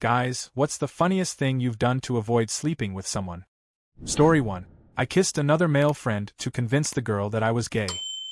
Guys, what's the funniest thing you've done to avoid sleeping with someone? Story 1. I kissed another male friend to convince the girl that I was gay.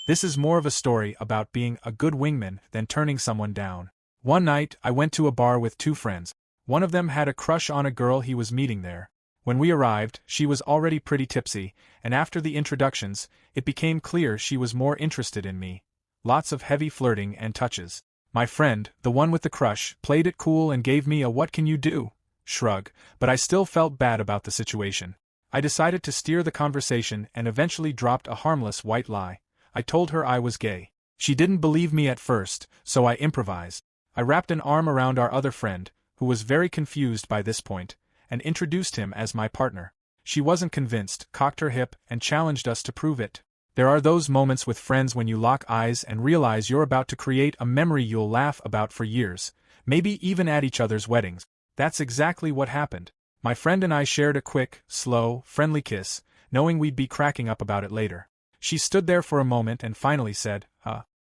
This is more of a story about being a good wingman than turning someone down. One night, I went to a bar with two friends. One of them had a crush on a girl he was meeting there. When we arrived, she was already pretty tipsy, and after the introductions, it became clear she was more interested in me. Lots of heavy flirting and touches. My friend, the one with the crush, played it cool and gave me a "what can you do?" shrug, but I still felt bad about the situation. I decided to steer the conversation and eventually dropped a harmless white lie. I told her I was gay. She didn't believe me at first, so I improvised. I wrapped an arm around our other friend, who was very confused by this point, and introduced him as my partner. She wasn't convinced, cocked her hip, and challenged us to prove it. There are those moments with friends when you lock eyes and realize you're about to create a memory you'll laugh about for years, maybe even at each other's weddings. That's exactly what happened. My friend and I shared a quick, slow, friendly kiss, knowing we'd be cracking up about it later. She stood there for a moment and finally said,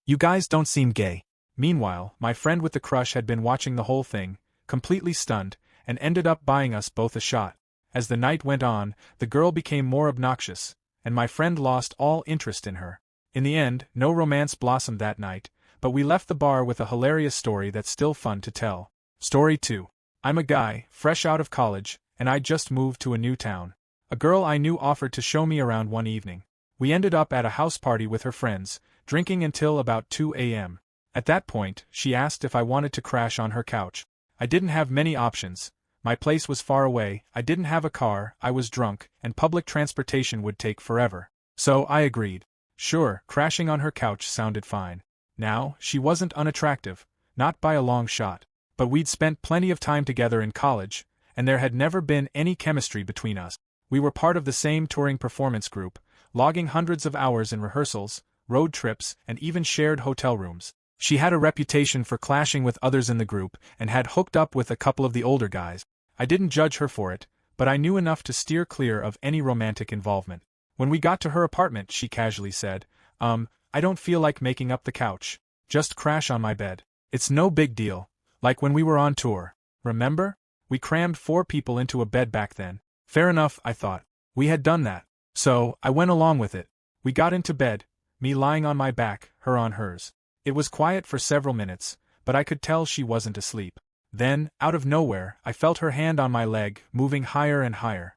"You guys don't seem gay." Meanwhile, my friend with the crush had been watching the whole thing, completely stunned, and ended up buying us both a shot. As the night went on, the girl became more obnoxious, and my friend lost all interest in her. In the end, no romance blossomed that night, but we left the bar with a hilarious story that's still fun to tell. Story 2. I'm a guy, fresh out of college, and I just moved to a new town. A girl I knew offered to show me around one evening. We ended up at a house party with her friends, drinking until about 2 a.m. At that point, she asked if I wanted to crash on her couch. I didn't have many options. My place was far away, I didn't have a car, I was drunk, and public transportation would take forever. So I agreed. Sure, crashing on her couch sounded fine. Now, she wasn't unattractive, not by a long shot. But we'd spent plenty of time together in college, and there had never been any chemistry between us. We were part of the same touring performance group, logging hundreds of hours in rehearsals, road trips, and even shared hotel rooms. She had a reputation for clashing with others in the group, and had hooked up with a couple of the older guys. I didn't judge her for it, but I knew enough to steer clear of any romantic involvement. When we got to her apartment, she casually said, I don't feel like making up the couch. Just crash on my bed. It's no big deal. Like when we were on tour. Remember? We crammed 4 people into a bed back then. Fair enough, I thought. We had done that. So, I went along with it. We got into bed, me lying on my back, her on hers. It was quiet for several minutes, but I could tell she wasn't asleep. Then, out of nowhere, I felt her hand on my leg, moving higher and higher.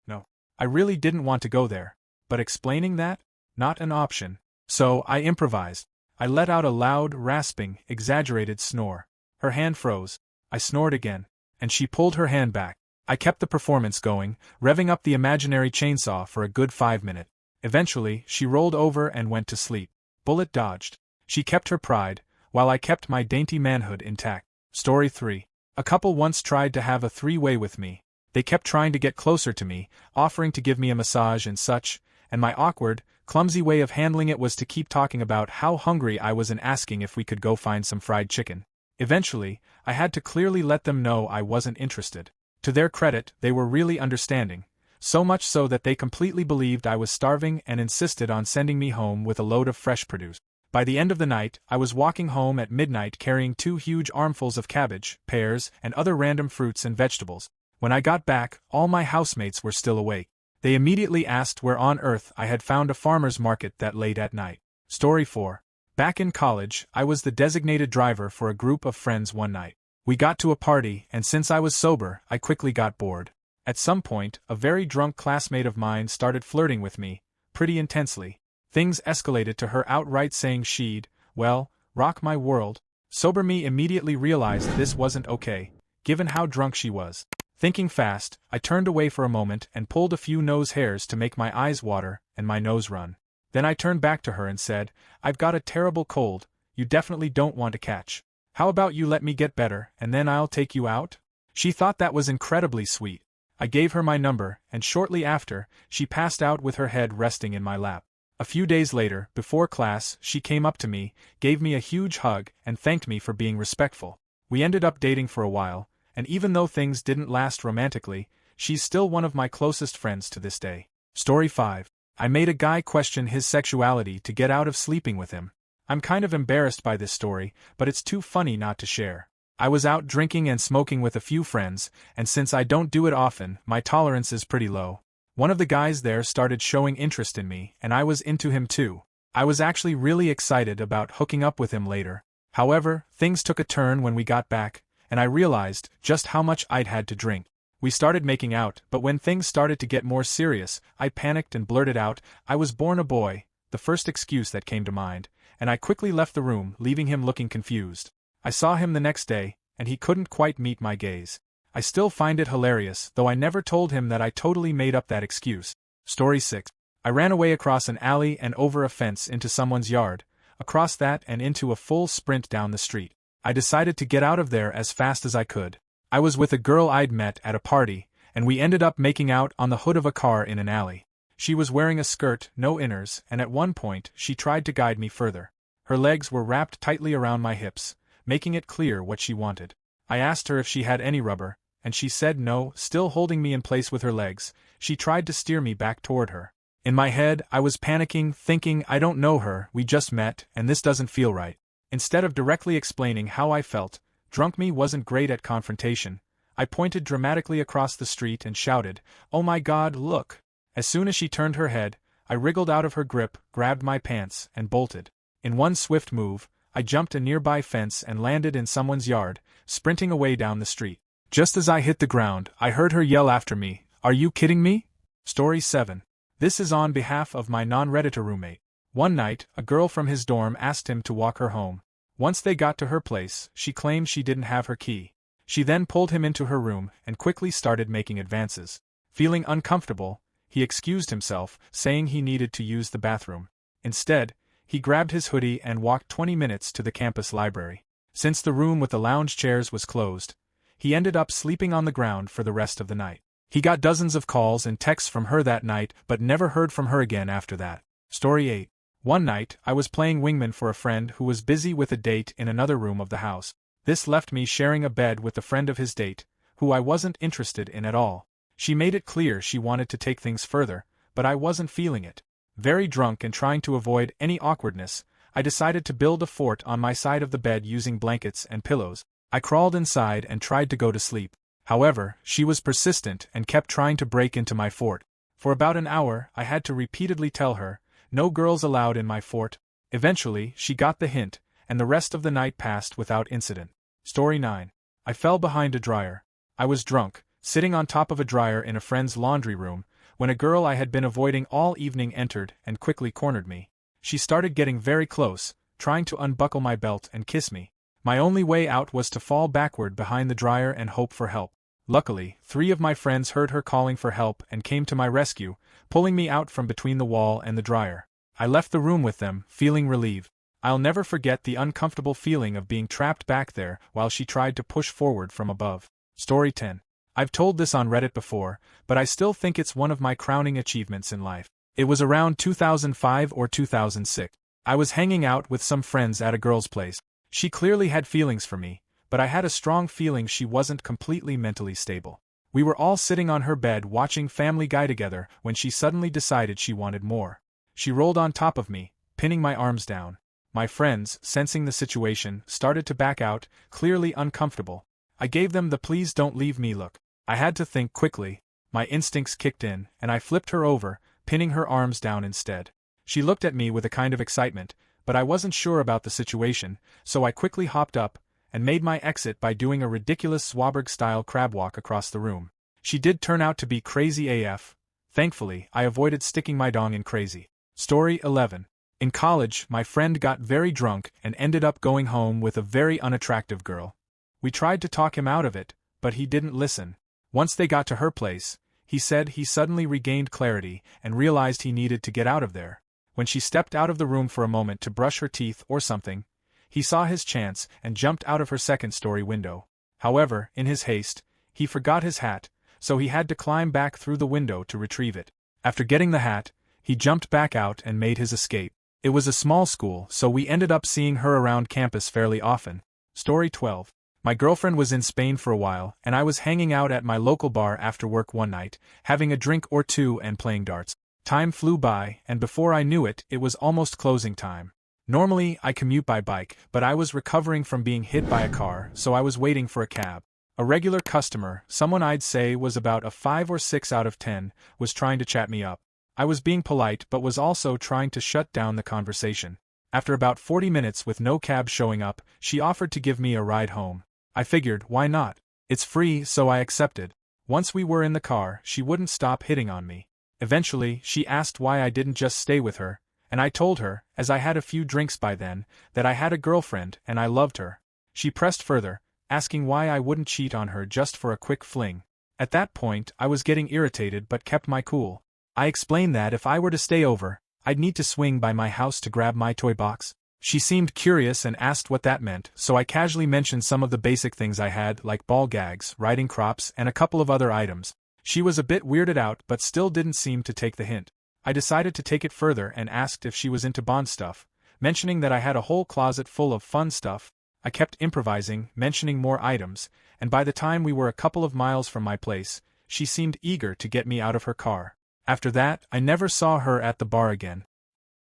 No. I really didn't want to go there. But explaining that? Not an option. So, I improvised. I let out a loud, rasping, exaggerated snore. Her hand froze. I snored again. And she pulled her hand back. I kept the performance going, revving up the imaginary chainsaw for a good 5 minutes. Eventually, she rolled over and went to sleep. Bullet dodged. She kept her pride, while I kept my dainty manhood intact. Story 3. A couple once tried to have a 3-way with me. They kept trying to get closer to me, offering to give me a massage and such, and my awkward, clumsy way of handling it was to keep talking about how hungry I was and asking if we could go find some fried chicken. Eventually, I had to clearly let them know I wasn't interested. To their credit, they were really understanding, so much so that they completely believed I was starving and insisted on sending me home with a load of fresh produce. By the end of the night, I was walking home at midnight carrying 2 huge armfuls of cabbage, pears, and other random fruits and vegetables. When I got back, all my housemates were still awake. They immediately asked where on earth I had found a farmer's market that late at night. Story 4. Back in college, I was the designated driver for a group of friends one night. We got to a party, and since I was sober, I quickly got bored. At some point, a very drunk classmate of mine started flirting with me, pretty intensely. Things escalated to her outright saying she'd, well, rock my world. Sober me immediately realized this wasn't okay, given how drunk she was. Thinking fast, I turned away for a moment and pulled a few nose hairs to make my eyes water and my nose run. Then I turned back to her and said, I've got a terrible cold, you definitely don't want to catch. How about you let me get better, and then I'll take you out? She thought that was incredibly sweet. I gave her my number, and shortly after, she passed out with her head resting in my lap. A few days later, before class, she came up to me, gave me a huge hug, and thanked me for being respectful. We ended up dating for a while, and even though things didn't last romantically, she's still one of my closest friends to this day. Story 5. I made a guy question his sexuality to get out of sleeping with him. I'm kind of embarrassed by this story, but it's too funny not to share. I was out drinking and smoking with a few friends, and since I don't do it often, my tolerance is pretty low. One of the guys there started showing interest in me, and I was into him too. I was actually really excited about hooking up with him later. However, things took a turn when we got back, and I realized just how much I'd had to drink. We started making out, but when things started to get more serious, I panicked and blurted out, "I was born a boy," the first excuse that came to mind, and I quickly left the room, leaving him looking confused. I saw him the next day, and he couldn't quite meet my gaze. I still find it hilarious, though I never told him that I totally made up that excuse. Story 6. I ran away across an alley and over a fence into someone's yard, across that and into a full sprint down the street. I decided to get out of there as fast as I could. I was with a girl I'd met at a party, and we ended up making out on the hood of a car in an alley. She was wearing a skirt, no inners, and at one point she tried to guide me further. Her legs were wrapped tightly around my hips, making it clear what she wanted. I asked her if she had any rubber, and she said no. Still holding me in place with her legs, she tried to steer me back toward her. In my head, I was panicking, thinking, I don't know her, we just met, and this doesn't feel right. Instead of directly explaining how I felt, drunk me wasn't great at confrontation. I pointed dramatically across the street and shouted, "Oh my God, look!" As soon as she turned her head, I wriggled out of her grip, grabbed my pants, and bolted. In one swift move, I jumped a nearby fence and landed in someone's yard, sprinting away down the street. Just as I hit the ground, I heard her yell after me, "Are you kidding me?" Story 7. This is on behalf of my non-Redditor roommate. One night, a girl from his dorm asked him to walk her home. Once they got to her place, she claimed she didn't have her key. She then pulled him into her room and quickly started making advances. Feeling uncomfortable, he excused himself, saying he needed to use the bathroom. Instead, he grabbed his hoodie and walked 20 minutes to the campus library. Since the room with the lounge chairs was closed, he ended up sleeping on the ground for the rest of the night. He got dozens of calls and texts from her that night but never heard from her again after that. Story 8. One night, I was playing wingman for a friend who was busy with a date in another room of the house. This left me sharing a bed with a friend of his date, who I wasn't interested in at all. She made it clear she wanted to take things further, but I wasn't feeling it. Very drunk and trying to avoid any awkwardness, I decided to build a fort on my side of the bed using blankets and pillows. I crawled inside and tried to go to sleep. However, she was persistent and kept trying to break into my fort. For about an hour, I had to repeatedly tell her, "No girls allowed in my fort." Eventually, she got the hint, and the rest of the night passed without incident. Story 9. I fell behind a dryer. I was drunk, sitting on top of a dryer in a friend's laundry room, when a girl I had been avoiding all evening entered and quickly cornered me. She started getting very close, trying to unbuckle my belt and kiss me. My only way out was to fall backward behind the dryer and hope for help. Luckily, 3 of my friends heard her calling for help and came to my rescue, pulling me out from between the wall and the dryer. I left the room with them, feeling relieved. I'll never forget the uncomfortable feeling of being trapped back there while she tried to push forward from above. Story 10. I've told this on Reddit before, but I still think it's one of my crowning achievements in life. It was around 2005 or 2006. I was hanging out with some friends at a girl's place. She clearly had feelings for me, but I had a strong feeling she wasn't completely mentally stable. We were all sitting on her bed watching Family Guy together when she suddenly decided she wanted more. She rolled on top of me, pinning my arms down. My friends, sensing the situation, started to back out, clearly uncomfortable. I gave them the "please don't leave me" look. I had to think quickly. My instincts kicked in, and I flipped her over, pinning her arms down instead. She looked at me with a kind of excitement, but I wasn't sure about the situation, so I quickly hopped up and made my exit by doing a ridiculous Swaberg-style crab walk across the room. She did turn out to be crazy AF. Thankfully, I avoided sticking my dong in crazy. Story 11. In college, my friend got very drunk and ended up going home with a very unattractive girl. We tried to talk him out of it, but he didn't listen. Once they got to her place, he said he suddenly regained clarity and realized he needed to get out of there. When she stepped out of the room for a moment to brush her teeth or something, he saw his chance and jumped out of her second-story window. However, in his haste, he forgot his hat, so he had to climb back through the window to retrieve it. After getting the hat, he jumped back out and made his escape. It was a small school, so we ended up seeing her around campus fairly often. Story 12. My girlfriend was in Spain for a while, and I was hanging out at my local bar after work one night, having a drink or two and playing darts. Time flew by, and before I knew it, it was almost closing time. Normally, I commute by bike, but I was recovering from being hit by a car, so I was waiting for a cab. A regular customer, someone I'd say was about a 5 or 6 out of 10, was trying to chat me up. I was being polite but was also trying to shut down the conversation. After about 40 minutes with no cab showing up, she offered to give me a ride home. I figured, why not? It's free, so I accepted. Once we were in the car, she wouldn't stop hitting on me. Eventually, she asked why I didn't just stay with her, and I told her, as I had a few drinks by then, that I had a girlfriend and I loved her. She pressed further, asking why I wouldn't cheat on her just for a quick fling. At that point, I was getting irritated but kept my cool. I explained that if I were to stay over, I'd need to swing by my house to grab my toy box. She seemed curious and asked what that meant, so I casually mentioned some of the basic things I had, like ball gags, riding crops, and a couple of other items. She was a bit weirded out but still didn't seem to take the hint. I decided to take it further and asked if she was into Bond stuff, mentioning that I had a whole closet full of fun stuff. I kept improvising, mentioning more items, and by the time we were a couple of miles from my place, she seemed eager to get me out of her car. After that, I never saw her at the bar again.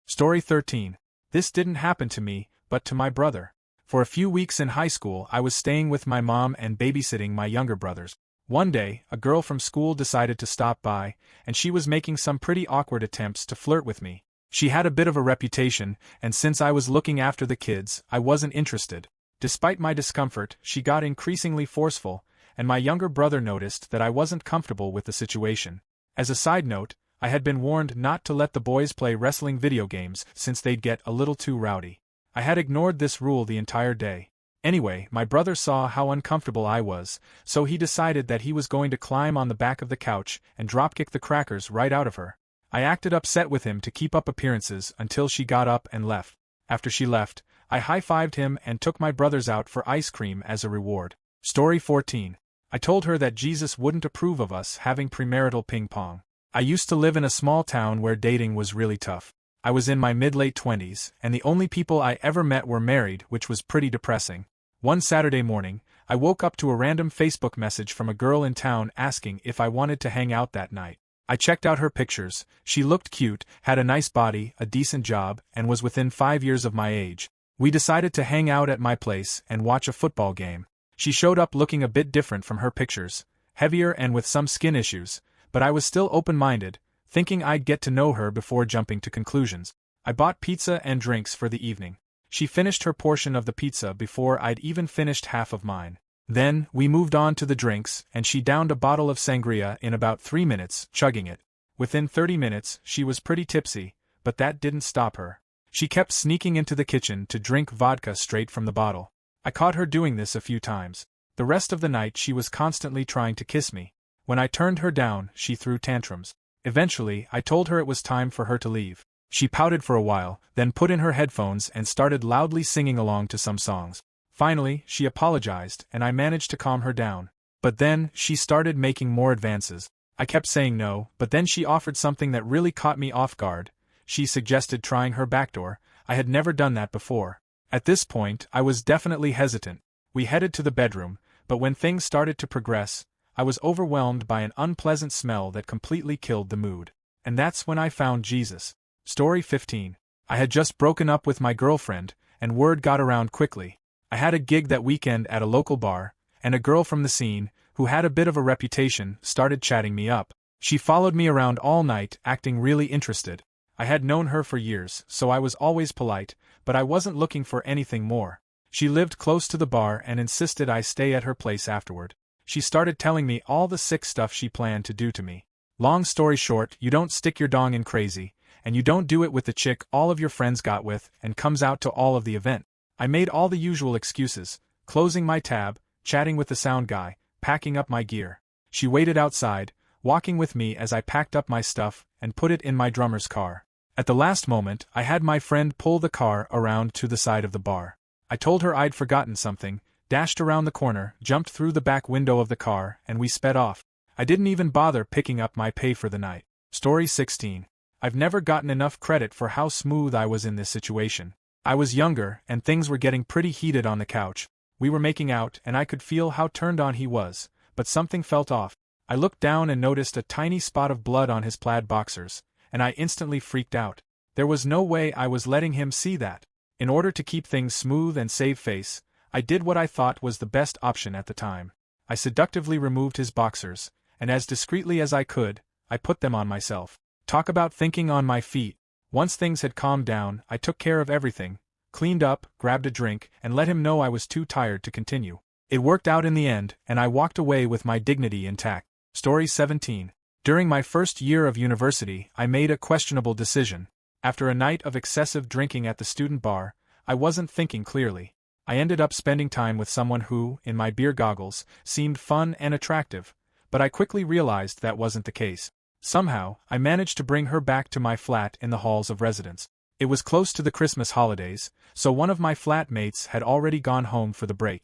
Story 13. This didn't happen to me, but to my brother. For a few weeks in high school, I was staying with my mom and babysitting my younger brothers. One day, a girl from school decided to stop by, and she was making some pretty awkward attempts to flirt with me. She had a bit of a reputation, and since I was looking after the kids, I wasn't interested. Despite my discomfort, she got increasingly forceful, and my younger brother noticed that I wasn't comfortable with the situation. As a side note, I had been warned not to let the boys play wrestling video games since they'd get a little too rowdy. I had ignored this rule the entire day. Anyway, my brother saw how uncomfortable I was, so he decided that he was going to climb on the back of the couch and dropkick the crackers right out of her. I acted upset with him to keep up appearances until she got up and left. After she left, I high-fived him and took my brothers out for ice cream as a reward. Story 14. I told her that Jesus wouldn't approve of us having premarital ping-pong. I used to live in a small town where dating was really tough. I was in my mid-late 20s, and the only people I ever met were married, which was pretty depressing. One Saturday morning, I woke up to a random Facebook message from a girl in town asking if I wanted to hang out that night. I checked out her pictures. She looked cute, had a nice body, a decent job, and was within 5 years of my age. We decided to hang out at my place and watch a football game. She showed up looking a bit different from her pictures, heavier and with some skin issues, but I was still open-minded, thinking I'd get to know her before jumping to conclusions. I bought pizza and drinks for the evening. She finished her portion of the pizza before I'd even finished half of mine. Then, we moved on to the drinks, and she downed a bottle of sangria in about 3 minutes, chugging it. Within 30 minutes, she was pretty tipsy, but that didn't stop her. She kept sneaking into the kitchen to drink vodka straight from the bottle. I caught her doing this a few times. The rest of the night she was constantly trying to kiss me. When I turned her down, she threw tantrums. Eventually, I told her it was time for her to leave. She pouted for a while, then put in her headphones and started loudly singing along to some songs. Finally, she apologized, and I managed to calm her down. But then, she started making more advances. I kept saying no, but then she offered something that really caught me off guard. She suggested trying her backdoor. I had never done that before. At this point, I was definitely hesitant. We headed to the bedroom, but when things started to progress, I was overwhelmed by an unpleasant smell that completely killed the mood. And that's when I found Jesus. Story 15. I had just broken up with my girlfriend, and word got around quickly. I had a gig that weekend at a local bar, and a girl from the scene, who had a bit of a reputation, started chatting me up. She followed me around all night, acting really interested. I had known her for years, so I was always polite, but I wasn't looking for anything more. She lived close to the bar and insisted I stay at her place afterward. She started telling me all the sick stuff she planned to do to me. Long story short, you don't stick your dong in crazy, and you don't do it with the chick all of your friends got with and comes out to all of the event. I made all the usual excuses, closing my tab, chatting with the sound guy, packing up my gear. She waited outside, walking with me as I packed up my stuff and put it in my drummer's car. At the last moment, I had my friend pull the car around to the side of the bar. I told her I'd forgotten something, dashed around the corner, jumped through the back window of the car, and we sped off. I didn't even bother picking up my pay for the night. Story 16. I've never gotten enough credit for how smooth I was in this situation. I was younger, and things were getting pretty heated on the couch. We were making out, and I could feel how turned on he was, but something felt off. I looked down and noticed a tiny spot of blood on his plaid boxers, and I instantly freaked out. There was no way I was letting him see that. In order to keep things smooth and save face, I did what I thought was the best option at the time. I seductively removed his boxers, and as discreetly as I could, I put them on myself. Talk about thinking on my feet. Once things had calmed down, I took care of everything, cleaned up, grabbed a drink, and let him know I was too tired to continue. It worked out in the end, and I walked away with my dignity intact. Story 17. During my first year of university, I made a questionable decision. After a night of excessive drinking at the student bar, I wasn't thinking clearly. I ended up spending time with someone who, in my beer goggles, seemed fun and attractive, but I quickly realized that wasn't the case. Somehow, I managed to bring her back to my flat in the halls of residence. It was close to the Christmas holidays, so one of my flatmates had already gone home for the break.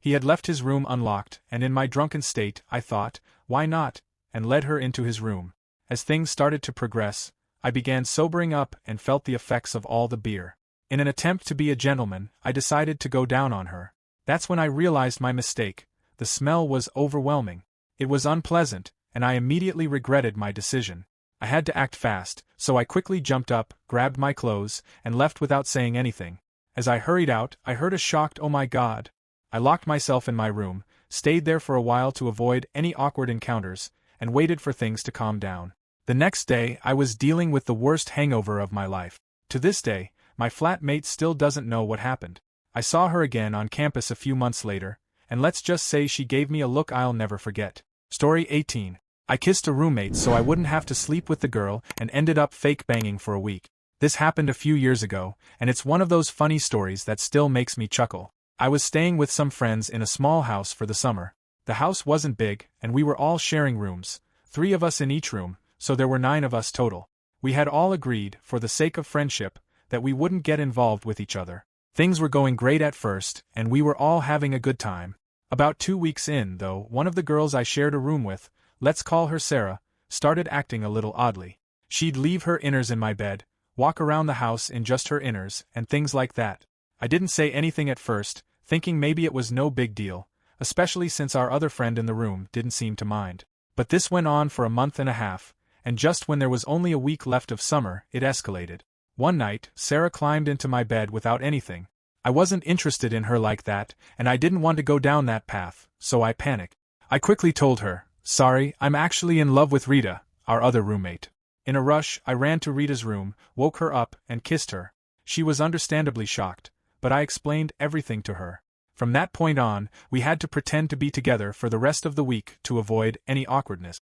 He had left his room unlocked, and in my drunken state, I thought, why not, and led her into his room. As things started to progress, I began sobering up and felt the effects of all the beer. In an attempt to be a gentleman, I decided to go down on her. That's when I realized my mistake. The smell was overwhelming. It was unpleasant, and I immediately regretted my decision. I had to act fast, so I quickly jumped up, grabbed my clothes, and left without saying anything. As I hurried out, I heard a shocked "Oh my God." I locked myself in my room, stayed there for a while to avoid any awkward encounters, and waited for things to calm down. The next day, I was dealing with the worst hangover of my life. To this day, my flatmate still doesn't know what happened. I saw her again on campus a few months later, and let's just say she gave me a look I'll never forget. Story 18. I kissed a roommate so I wouldn't have to sleep with the girl and ended up fake banging for a week. This happened a few years ago, and it's one of those funny stories that still makes me chuckle. I was staying with some friends in a small house for the summer. The house wasn't big, and we were all sharing rooms, 3 of us in each room, so there were 9 of us total. We had all agreed, for the sake of friendship, that we wouldn't get involved with each other. Things were going great at first, and we were all having a good time. About 2 weeks in, though, one of the girls I shared a room with, let's call her Sarah, started acting a little oddly. She'd leave her inners in my bed, walk around the house in just her inners, and things like that. I didn't say anything at first, thinking maybe it was no big deal, especially since our other friend in the room didn't seem to mind. But this went on for a month and a half, and just when there was only a week left of summer, it escalated. One night, Sarah climbed into my bed without anything. I wasn't interested in her like that, and I didn't want to go down that path, so I panicked. I quickly told her, "Sorry, I'm actually in love with Rita," our other roommate. In a rush, I ran to Rita's room, woke her up, and kissed her. She was understandably shocked, but I explained everything to her. From that point on, we had to pretend to be together for the rest of the week to avoid any awkwardness.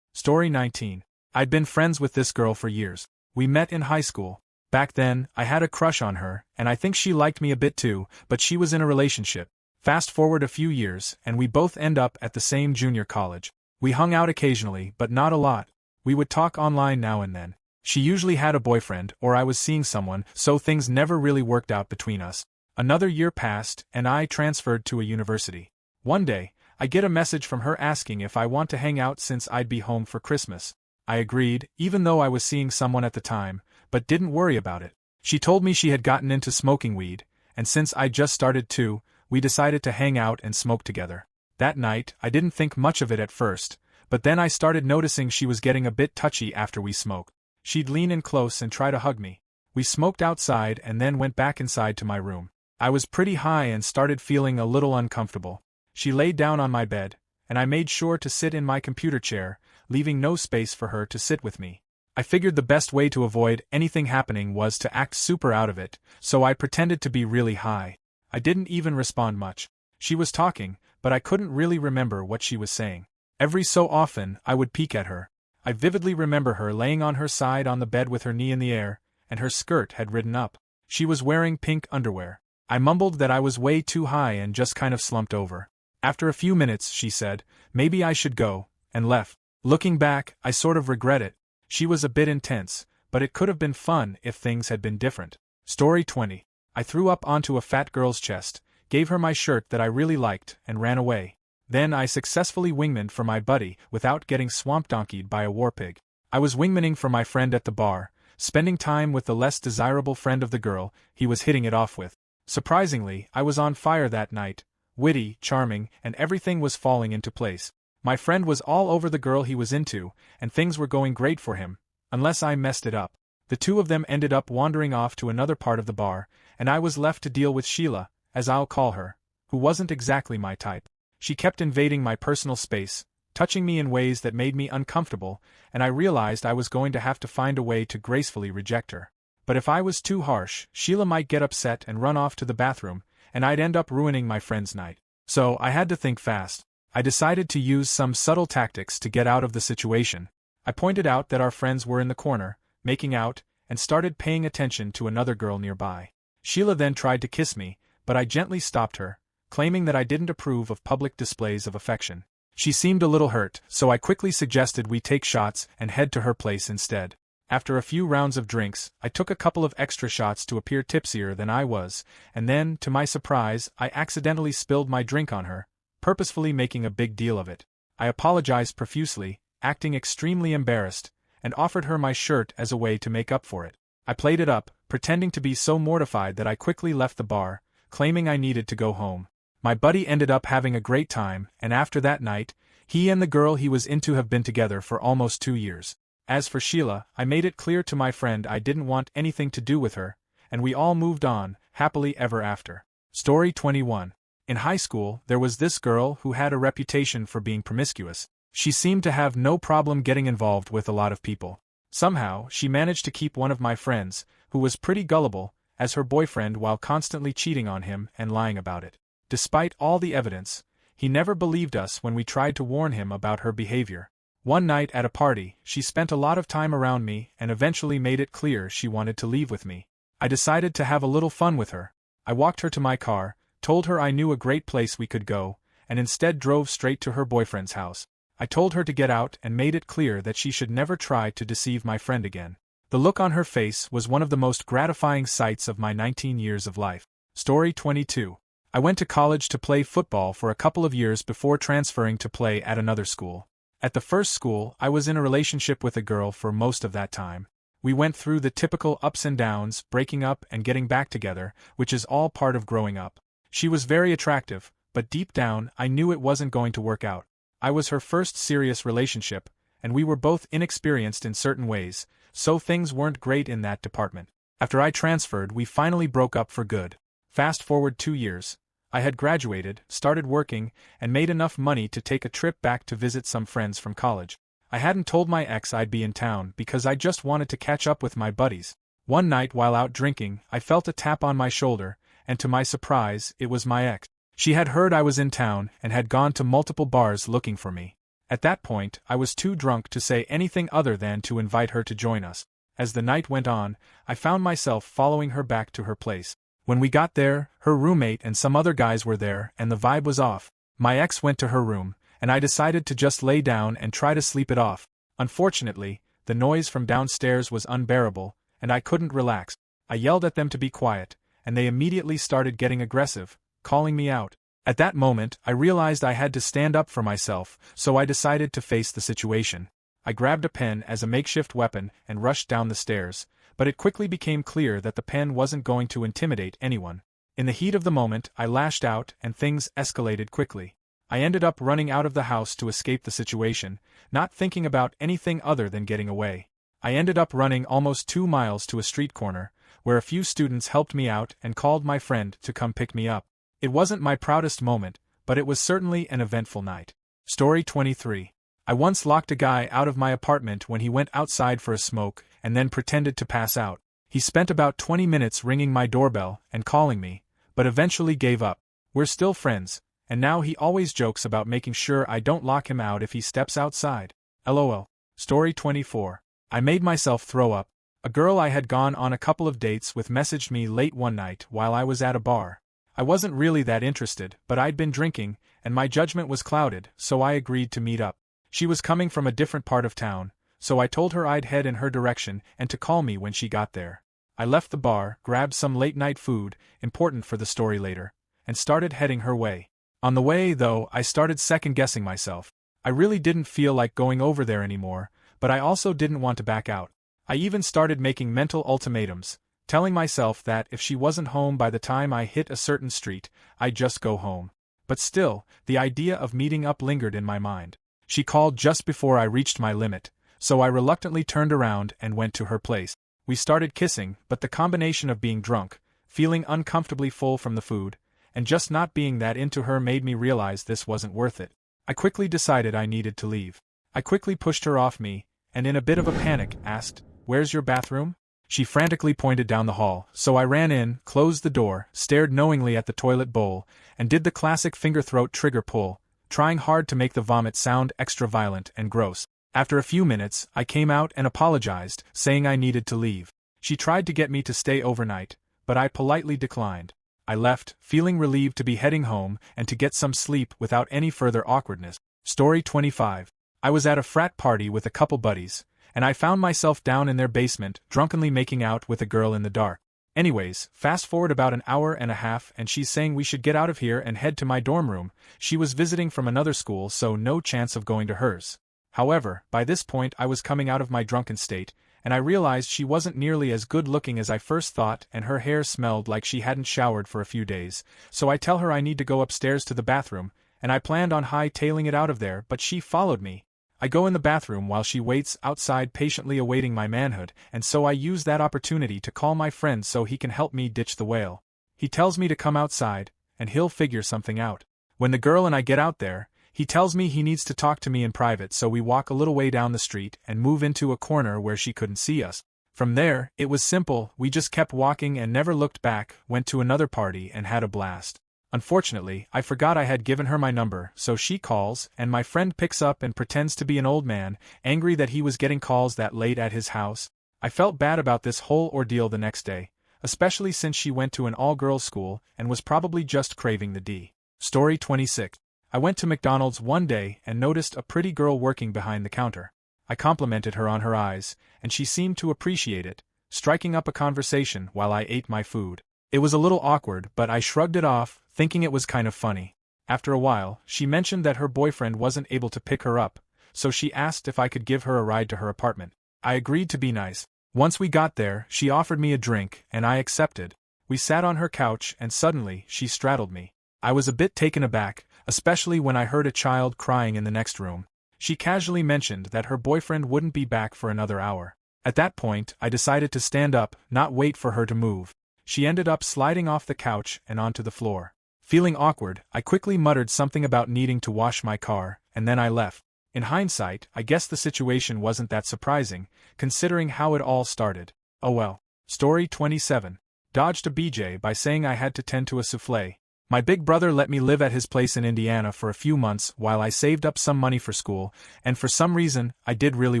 Story 19. I'd been friends with this girl for years. We met in high school. Back then, I had a crush on her, and I think she liked me a bit too, but she was in a relationship. Fast forward a few years, and we both end up at the same junior college. We hung out occasionally, but not a lot. We would talk online now and then. She usually had a boyfriend, or I was seeing someone, so things never really worked out between us. Another year passed, and I transferred to a university. One day, I get a message from her asking if I want to hang out since I'd be home for Christmas. I agreed, even though I was seeing someone at the time, but didn't worry about it. She told me she had gotten into smoking weed, and since I just started too, we decided to hang out and smoke together. That night, I didn't think much of it at first, but then I started noticing she was getting a bit touchy after we smoked. She'd lean in close and try to hug me. We smoked outside and then went back inside to my room. I was pretty high and started feeling a little uncomfortable. She laid down on my bed, and I made sure to sit in my computer chair, leaving no space for her to sit with me. I figured the best way to avoid anything happening was to act super out of it, so I pretended to be really high. I didn't even respond much. She was talking, but I couldn't really remember what she was saying. Every so often, I would peek at her. I vividly remember her laying on her side on the bed with her knee in the air, and her skirt had ridden up. She was wearing pink underwear. I mumbled that I was way too high and just kind of slumped over. After a few minutes, she said, "Maybe I should go," and left. Looking back, I sort of regret it. She was a bit intense, but it could have been fun if things had been different. Story 20. I threw up onto a fat girl's chest, gave her my shirt that I really liked, and ran away. Then I successfully wingmaned for my buddy without getting swamp-donkeyed by a warpig. I was wingmaning for my friend at the bar, spending time with the less desirable friend of the girl he was hitting it off with. Surprisingly, I was on fire that night, witty, charming, and everything was falling into place. My friend was all over the girl he was into, and things were going great for him, unless I messed it up. The two of them ended up wandering off to another part of the bar, and I was left to deal with Sheila, as I'll call her, who wasn't exactly my type. She kept invading my personal space, touching me in ways that made me uncomfortable, and I realized I was going to have to find a way to gracefully reject her. But if I was too harsh, Sheila might get upset and run off to the bathroom, and I'd end up ruining my friend's night. So I had to think fast. I decided to use some subtle tactics to get out of the situation. I pointed out that our friends were in the corner, making out, and started paying attention to another girl nearby. Sheila then tried to kiss me, but I gently stopped her, claiming that I didn't approve of public displays of affection. She seemed a little hurt, so I quickly suggested we take shots and head to her place instead. After a few rounds of drinks, I took a couple of extra shots to appear tipsier than I was, and then, to my surprise, I accidentally spilled my drink on her, purposefully making a big deal of it. I apologized profusely, acting extremely embarrassed, and offered her my shirt as a way to make up for it. I played it up, pretending to be so mortified that I quickly left the bar, claiming I needed to go home. My buddy ended up having a great time, and after that night, he and the girl he was into have been together for almost 2 years. As for Sheila, I made it clear to my friend I didn't want anything to do with her, and we all moved on, happily ever after. Story 21. In high school, there was this girl who had a reputation for being promiscuous. She seemed to have no problem getting involved with a lot of people. Somehow, she managed to keep one of my friends, who was pretty gullible, as her boyfriend while constantly cheating on him and lying about it. Despite all the evidence, he never believed us when we tried to warn him about her behavior. One night at a party, she spent a lot of time around me and eventually made it clear she wanted to leave with me. I decided to have a little fun with her. I walked her to my car, told her I knew a great place we could go, and instead drove straight to her boyfriend's house. I told her to get out and made it clear that she should never try to deceive my friend again. The look on her face was one of the most gratifying sights of my 19 years of life. Story 22. I went to college to play football for a couple of years before transferring to play at another school. At the first school, I was in a relationship with a girl for most of that time. We went through the typical ups and downs, breaking up and getting back together, which is all part of growing up. She was very attractive, but deep down, I knew it wasn't going to work out. I was her first serious relationship, and we were both inexperienced in certain ways, so things weren't great in that department. After I transferred, we finally broke up for good. Fast forward 2 years. I had graduated, started working, and made enough money to take a trip back to visit some friends from college. I hadn't told my ex I'd be in town because I just wanted to catch up with my buddies. One night while out drinking, I felt a tap on my shoulder, and to my surprise, it was my ex. She had heard I was in town and had gone to multiple bars looking for me. At that point, I was too drunk to say anything other than to invite her to join us. As the night went on, I found myself following her back to her place. When we got there, her roommate and some other guys were there and the vibe was off. My ex went to her room, and I decided to just lay down and try to sleep it off. Unfortunately, the noise from downstairs was unbearable, and I couldn't relax. I yelled at them to be quiet, and they immediately started getting aggressive, calling me out. At that moment, I realized I had to stand up for myself, so I decided to face the situation. I grabbed a pen as a makeshift weapon and rushed down the stairs, but it quickly became clear that the pen wasn't going to intimidate anyone. In the heat of the moment, I lashed out and things escalated quickly. I ended up running out of the house to escape the situation, not thinking about anything other than getting away. I ended up running almost 2 miles to a street corner, where a few students helped me out and called my friend to come pick me up. It wasn't my proudest moment, but it was certainly an eventful night. Story 23. I once locked a guy out of my apartment when he went outside for a smoke and then pretended to pass out. He spent about 20 minutes ringing my doorbell and calling me, but eventually gave up. We're still friends, and now he always jokes about making sure I don't lock him out if he steps outside. LOL. Story 24. I made myself throw up. A girl I had gone on a couple of dates with messaged me late one night while I was at a bar. I wasn't really that interested, but I'd been drinking, and my judgment was clouded, so I agreed to meet up. She was coming from a different part of town, so I told her I'd head in her direction and to call me when she got there. I left the bar, grabbed some late-night food, important for the story later, and started heading her way. On the way, though, I started second-guessing myself. I really didn't feel like going over there anymore, but I also didn't want to back out. I even started making mental ultimatums, telling myself that if she wasn't home by the time I hit a certain street, I'd just go home. But still, the idea of meeting up lingered in my mind. She called just before I reached my limit, so I reluctantly turned around and went to her place. We started kissing, but the combination of being drunk, feeling uncomfortably full from the food, and just not being that into her made me realize this wasn't worth it. I quickly decided I needed to leave. I quickly pushed her off me, and in a bit of a panic, asked, "Where's your bathroom?" She frantically pointed down the hall, so I ran in, closed the door, stared knowingly at the toilet bowl, and did the classic finger-throat trigger pull, trying hard to make the vomit sound extra violent and gross. After a few minutes, I came out and apologized, saying I needed to leave. She tried to get me to stay overnight, but I politely declined. I left, feeling relieved to be heading home and to get some sleep without any further awkwardness. Story 25. I was at a frat party with a couple buddies, and I found myself down in their basement, drunkenly making out with a girl in the dark. Anyways, fast forward about an hour and a half and she's saying we should get out of here and head to my dorm room. She was visiting from another school, so no chance of going to hers. However, by this point I was coming out of my drunken state, and I realized she wasn't nearly as good looking as I first thought, and her hair smelled like she hadn't showered for a few days, so I tell her I need to go upstairs to the bathroom, and I planned on hightailing it out of there, but she followed me. I go in the bathroom while she waits outside patiently awaiting my manhood, and so I use that opportunity to call my friend so he can help me ditch the whale. He tells me to come outside, and he'll figure something out. When the girl and I get out there, he tells me he needs to talk to me in private, so we walk a little way down the street and move into a corner where she couldn't see us. From there, it was simple, we just kept walking and never looked back, went to another party and had a blast. Unfortunately, I forgot I had given her my number, so she calls, and my friend picks up and pretends to be an old man, angry that he was getting calls that late at his house. I felt bad about this whole ordeal the next day, especially since she went to an all-girls school and was probably just craving the D. Story 26. I went to McDonald's one day and noticed a pretty girl working behind the counter. I complimented her on her eyes, and she seemed to appreciate it, striking up a conversation while I ate my food. It was a little awkward, but I shrugged it off, thinking it was kind of funny. After a while, she mentioned that her boyfriend wasn't able to pick her up, so she asked if I could give her a ride to her apartment. I agreed to be nice. Once we got there, she offered me a drink, and I accepted. We sat on her couch, and suddenly, she straddled me. I was a bit taken aback, especially when I heard a child crying in the next room. She casually mentioned that her boyfriend wouldn't be back for another hour. At that point, I decided to stand up, not wait for her to move. She ended up sliding off the couch and onto the floor. Feeling awkward, I quickly muttered something about needing to wash my car, and then I left. In hindsight, I guess the situation wasn't that surprising, considering how it all started. Oh well. Story 27. Dodged a BJ by saying I had to tend to a souffle. My big brother let me live at his place in Indiana for a few months while I saved up some money for school, and for some reason, I did really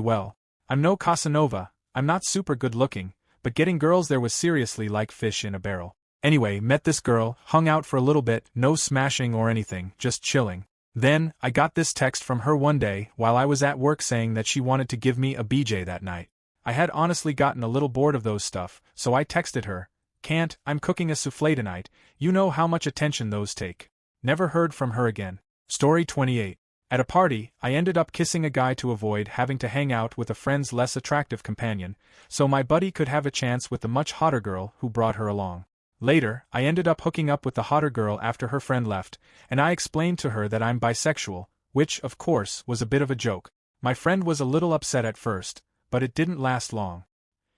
well. I'm no Casanova, I'm not super good looking, but getting girls there was seriously like fish in a barrel. Anyway, met this girl, hung out for a little bit, no smashing or anything, just chilling. Then, I got this text from her one day while I was at work saying that she wanted to give me a BJ that night. I had honestly gotten a little bored of those stuff, so I texted her, "Can't, I'm cooking a souffle tonight, you know how much attention those take." Never heard from her again. Story 28. At a party, I ended up kissing a guy to avoid having to hang out with a friend's less attractive companion, so my buddy could have a chance with the much hotter girl who brought her along. Later, I ended up hooking up with the hotter girl after her friend left, and I explained to her that I'm bisexual, which, of course, was a bit of a joke. My friend was a little upset at first, but it didn't last long.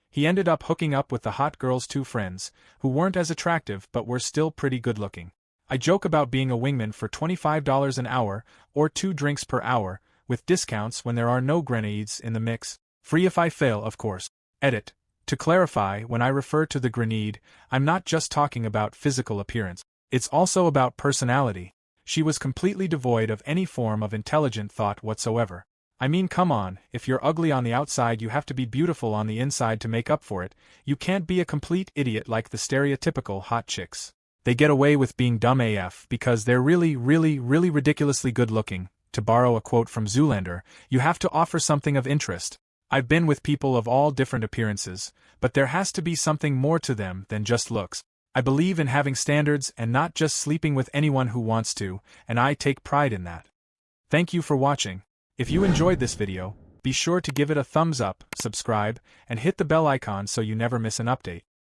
He ended up hooking up with the hot girl's two friends, who weren't as attractive but were still pretty good-looking. I joke about being a wingman for $25 an hour, or 2 drinks per hour, with discounts when there are no grenades in the mix. Free if I fail, of course. Edit. To clarify, when I refer to the grenade, I'm not just talking about physical appearance. It's also about personality. She was completely devoid of any form of intelligent thought whatsoever. I mean, come on, if you're ugly on the outside you have to be beautiful on the inside to make up for it. You can't be a complete idiot like the stereotypical hot chicks. They get away with being dumb AF because they're really ridiculously good looking. To borrow a quote from Zoolander, you have to offer something of interest. I've been with people of all different appearances, but there has to be something more to them than just looks. I believe in having standards and not just sleeping with anyone who wants to, and I take pride in that. Thank you for watching. If you enjoyed this video, be sure to give it a thumbs up, subscribe, and hit the bell icon so you never miss an update.